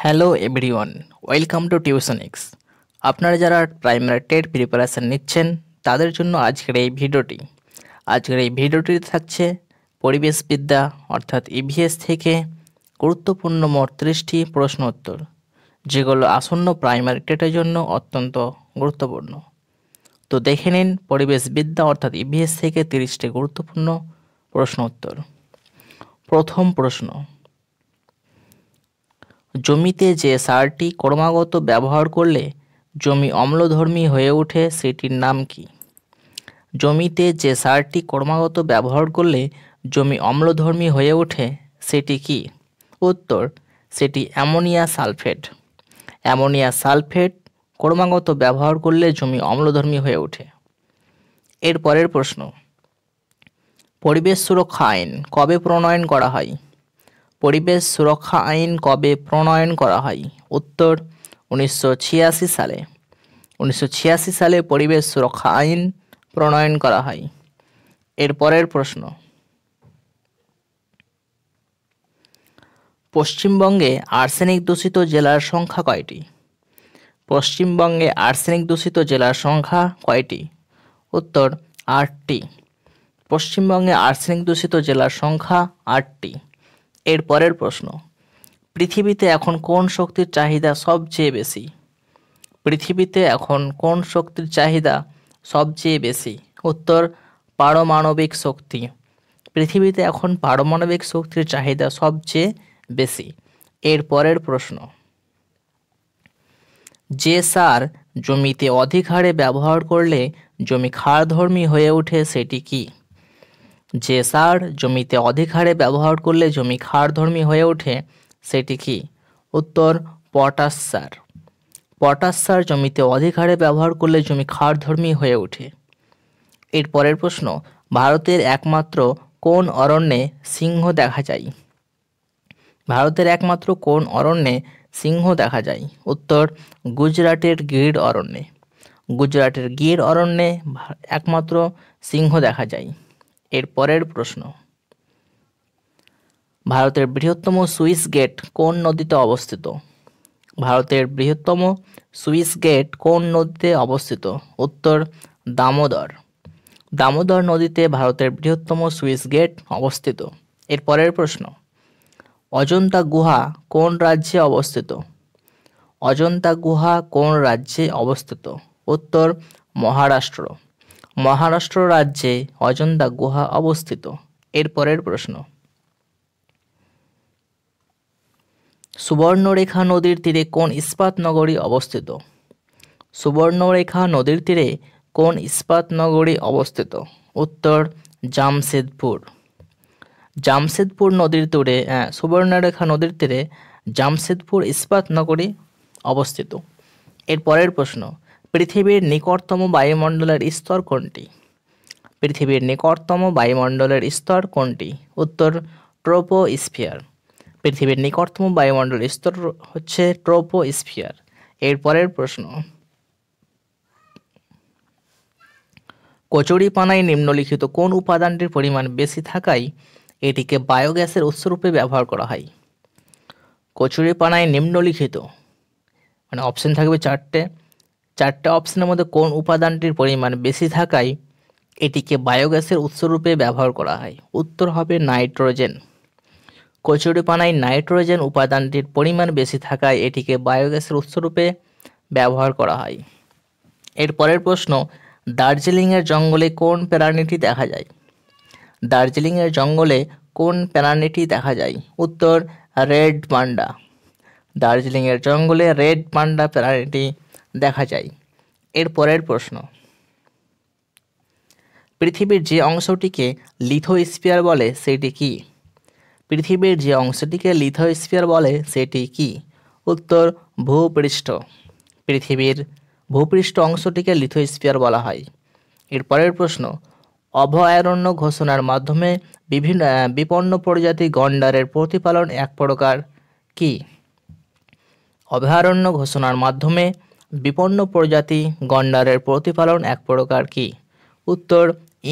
Hello everyone, welcome to tuition x. আপনারা যারা primary TET preparation নিচ্ছেন তাদের জন্য আজকের এই ভিডিওটি থাকছে পরিবেশবিদ্যা অর্থাৎ ইভিএস থেকে গুরুত্বপূর্ণ মোট 30টি প্রশ্ন উত্তর, যেগুলো আসন্ন প্রাইমারি টেটের জন্য অত্যন্ত গুরুত্বপূর্ণ। তো দেখে নিন পরিবেশবিদ্যা অর্থাৎ ইভিএস থেকে 30টি গুরুত্বপূর্ণ প্রশ্ন উত্তর। প্রথম প্রশ্ন, জমিতে যে সারটি ক্রমাগত ব্যবহার করলে জমি অম্লধর্মী হয়ে ওঠে সেটির নাম কি? জমিতে যে সারটি ক্রমাগত ব্যবহার করলে জমি অম্লধর্মী হয়ে ওঠে সেটি কি? উত্তর, সেটি অ্যামোনিয়া সালফেট। অ্যামোনিয়া সালফেট ক্রমাগত ব্যবহার করলে জমি অম্লধর্মী হয়ে ওঠে। এর পরের প্রশ্ন, পরিবেশ সুরক্ষা আইন কবে প্রণয়ন করা হয়? পরিবেশ সুরক্ষা আইন কবে প্রণয়ন করা হয়? উত্তর, 1986 সালে। 1986 সালে পরিবেশ সুরক্ষা আইন প্রণয়ন করা হয়। এর পরের প্রশ্ন, পশ্চিমবঙ্গে আর্সেনিক দূষিত জেলার সংখ্যা কয়টি? পশ্চিমবঙ্গে আর্সেনিক দূষিত জেলার সংখ্যা কয়টি? উত্তর, 8টি। পশ্চিমবঙ্গে আর্সেনিক দূষিত জেলার সংখ্যা 8টি। এর পরের প্রশ্ন, পৃথিবীতে এখন কোন শক্তির চাহিদা সবচেয়ে বেশি? পৃথিবীতে এখন কোন শক্তির চাহিদা সবচেয়ে বেশি? উত্তর, পারমাণবিক শক্তি। পৃথিবীতে এখন পারমাণবিক শক্তির চাহিদা সবচেয়ে বেশি। এর পরের প্রশ্ন, যে সার জমিতে অধিক হারে ব্যবহার করলে জমি ক্ষারধর্মী হয়ে ওঠে সেটি কি? যে সার জমিতে অধিক হারে ব্যবহার করলে জমি ক্ষারধর্মী হয়ে ওঠে সেটি কি? উত্তর, পটাশ সার। পটাশ সার জমিতে অধিক হারে ব্যবহার করলে জমি ক্ষারধর্মী হয়ে ওঠে। এর পরের প্রশ্ন, ভারতের একমাত্র কোন অরণ্যে সিংহ দেখা যায়? ভারতের একমাত্র কোন অরণ্যে সিংহ দেখা যায়? উত্তর, গুজরাটের গির অরণ্যে। গুজরাটের গির অরণ্যে একমাত্র সিংহ দেখা যায়। এর পরের প্রশ্ন, ভারতের বৃহত্তম সুইস গেট কোন নদীতে অবস্থিত? ভারতের বৃহত্তম সুইস গেট কোন নদীতে অবস্থিত? উত্তর, দামোদর। দামোদর নদীতে ভারতের বৃহত্তম সুইস গেট অবস্থিত। এর পরের প্রশ্ন, অজন্তা গুহা কোন রাজ্যে অবস্থিত? অজন্তা গুহা কোন রাজ্যে অবস্থিত? উত্তর, মহারাষ্ট্র। মহারাষ্ট্র রাজ্যে অজন্তা গুহা অবস্থিত। এর পরের প্রশ্ন, সুবর্ণরেখা নদীর তীরে কোন ইস্পাত নগরী অবস্থিত? সুবর্ণরেখা নদীর তীরে কোন ইস্পাত নগরী অবস্থিত? উত্তর, জামশেদপুর। জামশেদপুর নদীর তীরে সুবর্ণরেখা নদীর তীরে জামশেদপুর ইস্পাত নগরী অবস্থিত। এর পরের প্রশ্ন, পৃথিবীর নিকটতম বায়ুমণ্ডলের স্তর কোনটি? পৃথিবীর নিকটতম বায়ুমণ্ডলের স্তর কোনটি? উত্তর, ট্রোপোস্ফিয়ার। পৃথিবীর নিকটতম বায়ুমণ্ডলের স্তর হচ্ছে ট্রোপোস্ফিয়ার। এর পরের প্রশ্ন, কচুরিপানায় নিম্নলিখিত কোন উপাদানটির পরিমাণ বেশি থাকায় এটিকে বায়োগ্যাসের উৎসরূপে ব্যবহার করা হয়? কচুরিপানায় নিম্নলিখিত অপশন থাকবে চারটে অপশনের মধ্যে কোন উপাদানটির পরিমাণ বেশি থাকায় এটিকে বায়োগ্যাসের উৎসরূপে ব্যবহার করা হয়? উত্তর হবে নাইট্রোজেন। কচুরিপানায় নাইট্রোজেন উপাদানটির পরিমাণ বেশি থাকায় এটিকে বায়োগ্যাসের উৎসরূপে ব্যবহার করা হয়। এর পরের প্রশ্ন, দার্জিলিংয়ের জঙ্গলে কোন প্রাণীটি দেখা যায়? দার্জিলিংয়ের জঙ্গলে কোন প্রাণীটি দেখা যায়? উত্তর, রেড পান্ডা। দার্জিলিংয়ের জঙ্গলে রেড পান্ডা প্রাণীটি দেখা যায়। এর পরের প্রশ্ন, পৃথিবীর যে অংশটিকে লিথোস্ফিয়ার বলে সেটি কি? পৃথিবীর যে অংশটিকে লিথোস্ফিয়ার বলে সেটি কি? উত্তর, ভূপৃষ্ঠ। পৃথিবীর ভূপৃষ্ঠ অংশটিকে লিথোস্ফিয়ার বলা হয়। এর পরের প্রশ্ন, অভয়ারণ্য ঘোষণার মাধ্যমে বিভিন্ন বিপন্ন প্রজাতি গন্ডারের প্রতিপালন এক প্রকার কি? অভয়ারণ্য ঘোষণার মাধ্যমে বিপন্ন প্রজাতি গন্ডারের প্রতিপালন এক প্রকার কি? উত্তর,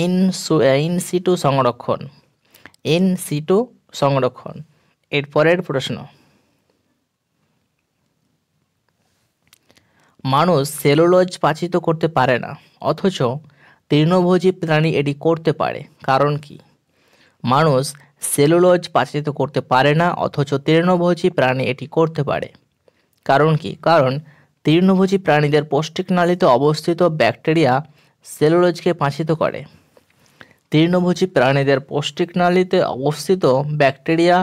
ইন সিটু সংরক্ষণ। ইন সিটু সংরক্ষণ। এর পরের প্রশ্ন, মানুষ সেলুলোজ পাচিত করতে পারে না, অথচ তৃণভোজী প্রাণী এটি করতে পারে, কারণ কি? মানুষ সেলুলোজ পাচিত করতে পারে না, অথচ তৃণভোজী প্রাণী এটি করতে পারে, কারণ কি? কারণ তৃণভোজী প্রাণীদের পৌষ্টিকনালীতে অবস্থিত ব্যাকটেরিয়া সেলুলোজকে পাচিত করে। তৃণভোজী প্রাণীদের পৌষ্টিকনালীতে অবস্থিত ব্যাকটেরিয়া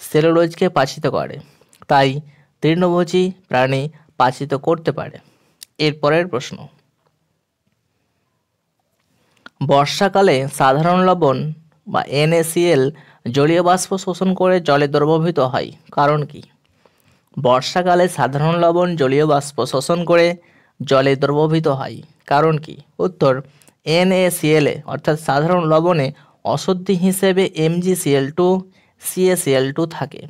সেলুলোজকে পাচিত করে, তাই তৃণভোজী প্রাণী পাচিত করতে পারে। এরপরের প্রশ্ন, বর্ষাকালে সাধারণ লবণ বা NaCl জলীয় বাষ্প শোষণ করে জলে দ্রবীভূত হয়, কারণ কি? বর্ষাকালে সাধারণ লবণ জলীয় বাষ্প শোষণ করে জলে দ্রবীভূত হয়, কারণ কি? উত্তর, NaCl অর্থাৎ সাধারণ লবণে অশুদ্ধি হিসেবে MgCl2 CaCl2 থাকে।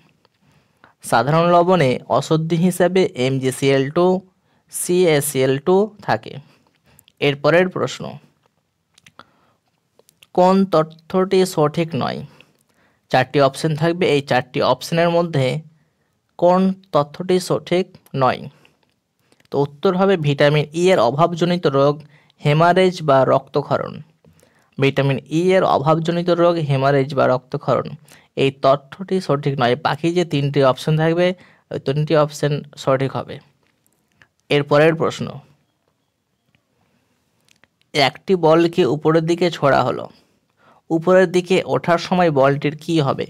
সাধারণ লবণে অশুদ্ধি হিসেবে MgCl2 CaCl2 থাকে। এরপরের প্রশ্ন, কোন তথ্যটি সঠিক নয়? চারটি অপশন থাকবে, এই চারটি অপশনের মধ্যে কোন তথ্যটি সঠিক নয়? তো উত্তর হবে ভিটামিন ই এর অভাবজনিত রোগ, হেমারেজ বা রক্তক্ষরণ। ভিটামিন ই এর অভাবজনিত রোগ, হেমারেজ বা রক্তক্ষরণ, এই তথ্যটি সঠিক নয়। বাকি যে তিনটি অপশন থাকবে ওই তিনটি অপশন সঠিক হবে। এরপরের প্রশ্ন, একটি বলকে উপরের দিকে ছোড়া হলো, উপরের দিকে ওঠার সময় বলটির কি হবে?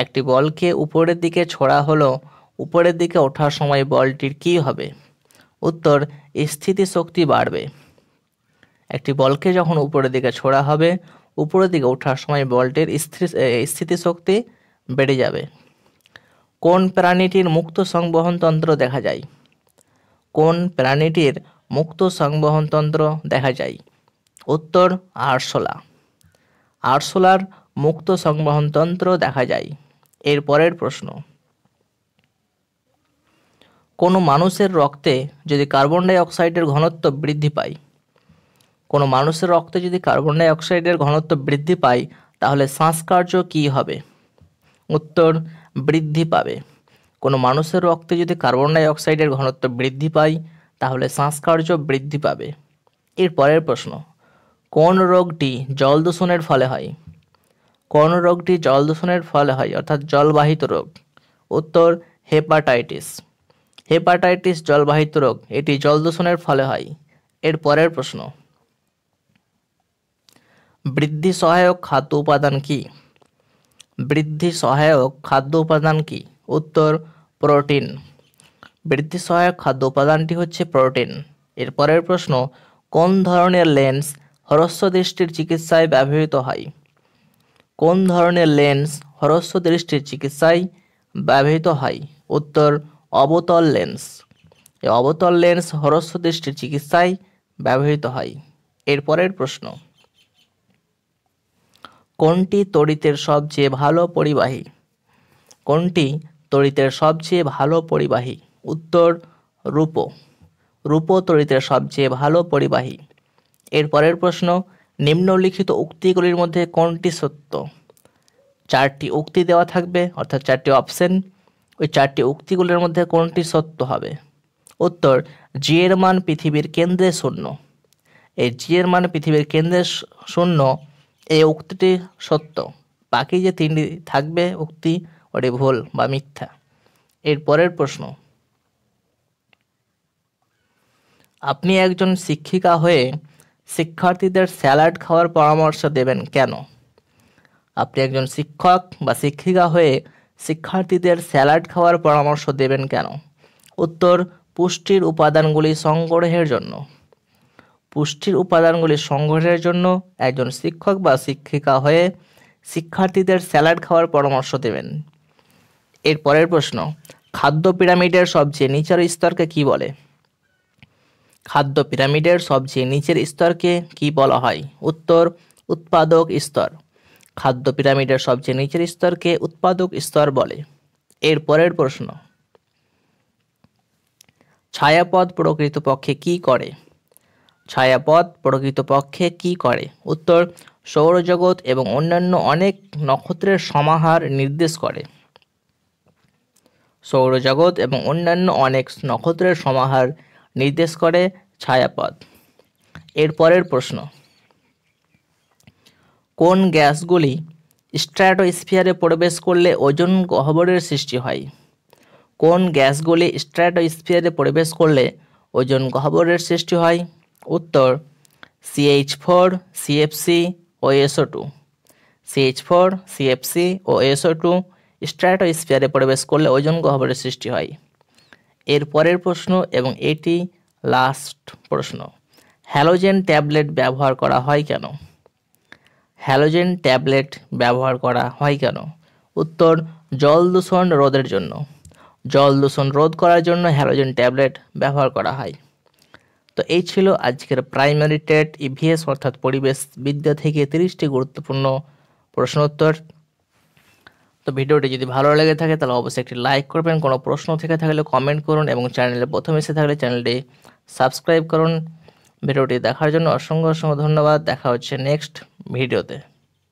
একটি বলকে উপরের দিকে ছোড়া হলো, উপরের দিকে ওঠার সময় বলটির কি হবে? উত্তর, স্থিতিশক্তি বাড়বে। একটি বলকে যখন উপরের দিকে ছোড়া হবে, উপরের দিকে ওঠার সময় বলটির স্থিতিশক্তি বেড়ে যাবে। কোন প্রাণীটির মুক্ত সংবহন তন্ত্র দেখা যায়? কোন প্রাণীটির মুক্ত সংবহন তন্ত্র দেখা যায়? উত্তর, আরশোলা। আরশোলার মুক্ত সংবহন তন্ত্র দেখা যায়। এরপরের প্রশ্ন, কোনো মানুষের রক্তে যদি কার্বন ডাই অক্সাইডের ঘনত্ব বৃদ্ধি পায়, কোনো মানুষের রক্তে যদি কার্বন ডাই অক্সাইডের ঘনত্ব বৃদ্ধি পায়, তাহলে শ্বাসকার্য কি হবে? উত্তর, বৃদ্ধি পাবে। কোনো মানুষের রক্তে যদি কার্বন ডাই অক্সাইডের ঘনত্ব বৃদ্ধি পায়, তাহলে শ্বাসকার্য বৃদ্ধি পাবে। এর পরের প্রশ্ন, কোন রোগটি জল দূষণের ফলে হয়? কোন রোগটি জল দূষণের ফলে হয়, অর্থাৎ জলবাহিত রোগ? উত্তর, হেপাটাইটিস। হেপাটাইটিস জলবাহিত রোগ, এটি জল দূষণের ফলে হয়। এর পরের প্রশ্ন, বৃদ্ধি সহায়ক খাদ্য উপাদান কি? বৃদ্ধি সহায়ক খাদ্য উপাদান কি? উত্তর, প্রোটিন। বৃদ্ধি সহায়ক খাদ্য উপাদানটি হচ্ছে প্রোটিন। এর পরের প্রশ্ন, কোন ধরনের লেন্স হ্রস্ব দৃষ্টির চিকিৎসায় ব্যবহৃত হয়? কোন ধরনের লেন্স হ্রস্ব দৃষ্টির চিকিৎসায় ব্যবহৃত হয়? উত্তর, অবতল লেন্স। এই অবতল লেন্স হ্রস্ব দৃষ্টির চিকিৎসায় ব্যবহৃত হয়। এর পরের প্রশ্ন, কোনটি তড়িতের সবচেয়ে ভালো পরিবাহী? কোনটি তড়িতের সবচেয়ে ভালো পরিবাহী? উত্তর, রূপো। রূপো তড়িতের সবচেয়ে ভালো পরিবাহী। এর পরের প্রশ্ন, নিম্নলিখিত উক্তিগুলির মধ্যে কোনটি সত্য? চারটি উক্তি দেওয়া থাকবে, অর্থাৎ চারটি অপশন। ওই চারটি উক্তিগুলির মধ্যে কোনটি সত্য হবে? উত্তর, জি এর মান পৃথিবীর কেন্দ্রে শূন্য। এই জি এর মান পৃথিবীর কেন্দ্রে শূন্য, এই উক্তিটি সত্য। বাকি যে তিনটি থাকবে উক্তি, ওটি ভুল বা মিথ্যা। এর পরের প্রশ্ন, আপনি একজন শিক্ষিকা হয়ে শিক্ষার্থীদের স্যালাড খাওয়ার পরামর্শ দেবেন কেন? আপনি একজন শিক্ষক বা শিক্ষিকা হয়ে শিক্ষার্থীদের স্যালাড খাওয়ার পরামর্শ দেবেন কেন? উত্তর, পুষ্টির উপাদানগুলি সংগ্রহের জন্য। পুষ্টির উপাদানগুলি সংগ্রহের জন্য একজন শিক্ষক বা শিক্ষিকা হয়ে শিক্ষার্থীদের স্যালাড খাওয়ার পরামর্শ দেবেন। এর পরের প্রশ্ন, খাদ্য পিরামিডের সবচেয়ে নিচের স্তরকে কি বলে? খাদ্য পিরামিডের সবচেয়ে নিচের স্তরকে কি বলা হয়? উত্তর, উৎপাদক স্তর। খাদ্য পিরামিডের সবচেয়ে নিচের স্তরকে উৎপাদক স্তর বলে। এর পরের প্রশ্ন, ছায়াপথ প্রকৃতপক্ষে কি করে? ছায়াপথ প্রকৃতপক্ষে কি করে? উত্তর, সৌরজগৎ এবং অন্যান্য অনেক নক্ষত্রের সমাহার নির্দেশ করে। সৌরজগৎ এবং অন্যান্য অনেক নক্ষত্রের সমাহার নির্দেশ করে ছায়াপথ। এর পরের প্রশ্ন, কোন গ্যাসগুলি স্ট্র্যাটোস্ফিয়ারে প্রবেশ করলে ওজোন গহ্বরের সৃষ্টি হয়? কোন গ্যাসগুলি স্ট্র্যাটোস্ফিয়ারে প্রবেশ করলে ওজোন গহ্বরের সৃষ্টি হয়? উত্তর CH4, CFC ও SO2। CH4, CFC ও SO2 স্ট্র্যাটোস্ফিয়ারে প্রবেশ করলে ওজোন গহ্বরের সৃষ্টি হয়। এর পরের প্রশ্ন এবং এটি লাস্ট প্রশ্ন, হ্যালোজেন ট্যাবলেট ব্যবহার করা হয় কেন? হ্যালোজেন ট্যাবলেট ব্যবহার করা হয় কেন? উত্তর জল দূষণ রোধের জন্য। জল দূষণ রোধ করার জন্য হ্যালোজেন ট্যাবলেট ব্যবহার করা হয়। তো এই ছিল আজকের প্রাইমারি টেট ইভিএস অর্থাৎ পরিবেশ বিদ্যা থেকে 30টি গুরুত্বপূর্ণ প্রশ্ন উত্তর। তো ভিডিওটি যদি ভালো লেগে থাকে তাহলে অবশ্যই একটি লাইক করবেন, কোনো প্রশ্ন থেকে থাকলে কমেন্ট করুন এবং চ্যানেলে প্রথম এসে থাকলে চ্যানেলটি সাবস্ক্রাইব করুন। ভিডিওটি দেখার জন্য অসংখ্য ধন্যবাদ। দেখা হচ্ছে নেক্সট ভিডিওতে।